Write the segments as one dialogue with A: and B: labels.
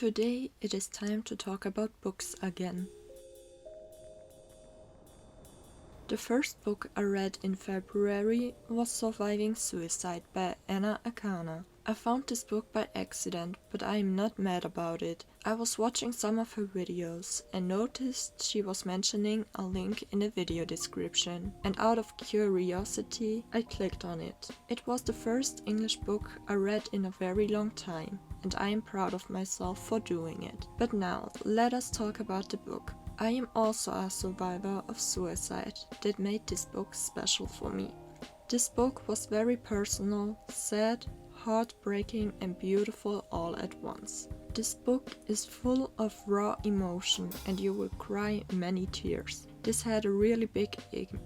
A: Today it is time to talk about books again. The first book I read in February was Surviving Suicide by Akana. I found this book by accident, but I am not mad about it. I was watching some of her videos and noticed she was mentioning a link in the video description, and out of curiosity I clicked on it. It was the first English book I read in a very long time, and I am proud of myself for doing it. But now, let us talk about the book. I am also a survivor of suicide. That made this book special for me. This book was very personal, sad, heartbreaking and beautiful all at once. This book is full of raw emotion and you will cry many tears. This had a really big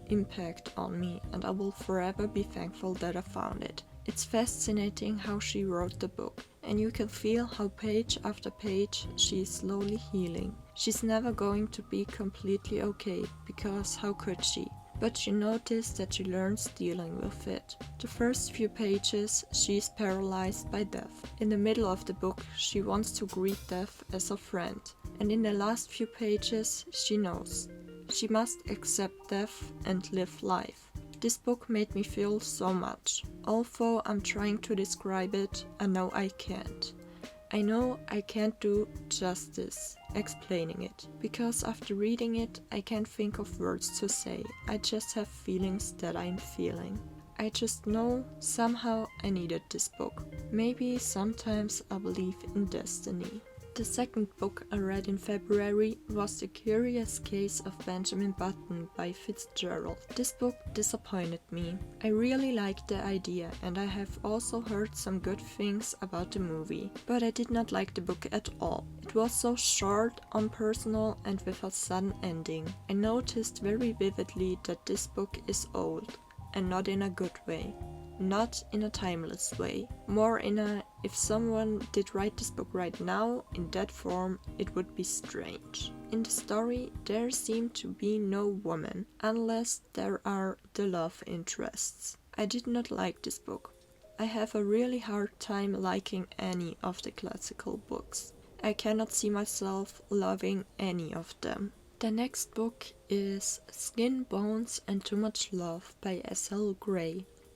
A: impact on me and I will forever be thankful that I found it. It's fascinating how she wrote the book, and you can feel how page after page she is slowly healing. She's never going to be completely okay, because how could she? But you notice that she learns dealing with it. The first few pages she's paralyzed by death. In the middle of the book she wants to greet death as a friend, and in the last few pages she knows. She must accept death and live life. This book made me feel so much. Although I'm trying to describe it, I know I can't. I know I can't do justice explaining it, because after reading it I can't think of words to say. I just have feelings that I'm feeling. I just know somehow I needed this book. Maybe sometimes I believe in destiny. The second book I read in February was The Curious Case of Benjamin Button by Fitzgerald. This book disappointed me. I really liked the idea and I have also heard some good things about the movie, but I did not like the book at all. It was so short, impersonal and with a sudden ending. I noticed very vividly that this book is old, and not in a good way. Not in a timeless way, more in a if someone did write this book right now in that form it would be strange. In the story there seemed to be no woman, unless there are the love interests. I did not like this book. I have a really hard time liking any of the classical books. I cannot see myself loving any of them. The next book is Skin, Bones and Too Much Love by Essel.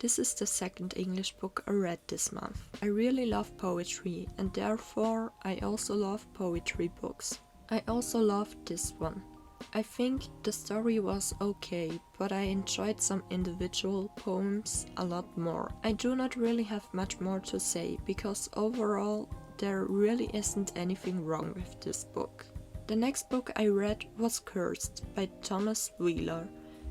A: This is the second English book I read this month. I really love poetry and therefore I also love poetry books. I also loved this one. I think the story was okay, but I enjoyed some individual poems a lot more. I do not really have much more to say because overall there really isn't anything wrong with this book. The next book I read was Cursed by Thomas Wheeler.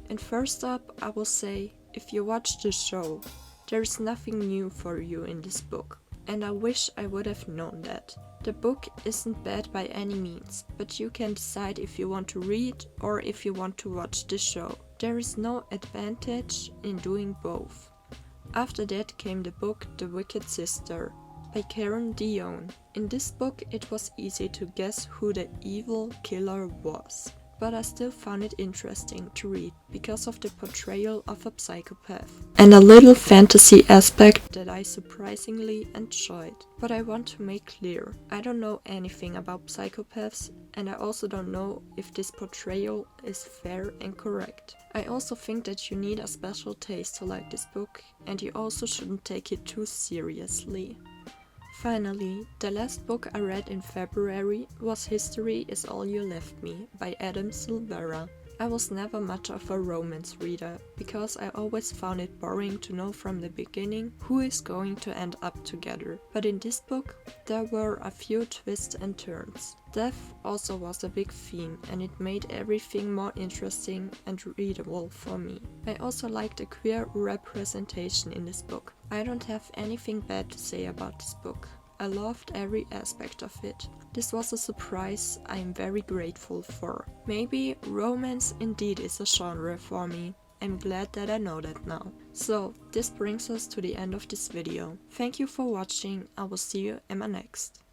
A: And first up I will say, if you watch the show, there is nothing new for you in this book, and I wish I would have known that. The book isn't bad by any means, but you can decide if you want to read or if you want to watch the show. There is no advantage in doing both. After that came the book The Wicked Sister by Dion. In this book it was easy to guess who the evil killer was. But I still found it interesting to read because of the portrayal of a psychopath and a little fantasy aspect that I surprisingly enjoyed. But I want to make clear, I don't know anything about psychopaths and I also don't know if this portrayal is fair and correct. I also think that you need a special taste to like this book and you also shouldn't take it too seriously. Finally, the last book I read in February was History Is All You Left Me by Silvera. I was never much of a romance reader, because I always found it boring to know from the beginning who is going to end up together. But in this book, there were a few twists and turns. Death also was a big theme, and it made everything more interesting and readable for me. I also liked the queer representation in this book. I don't have anything bad to say about this book. I loved every aspect of it. This was a surprise I am very grateful for. Maybe romance indeed is a genre for me. I'm glad that I know that now. So, this brings us to the end of this video. Thank you for watching. I will see you in my next.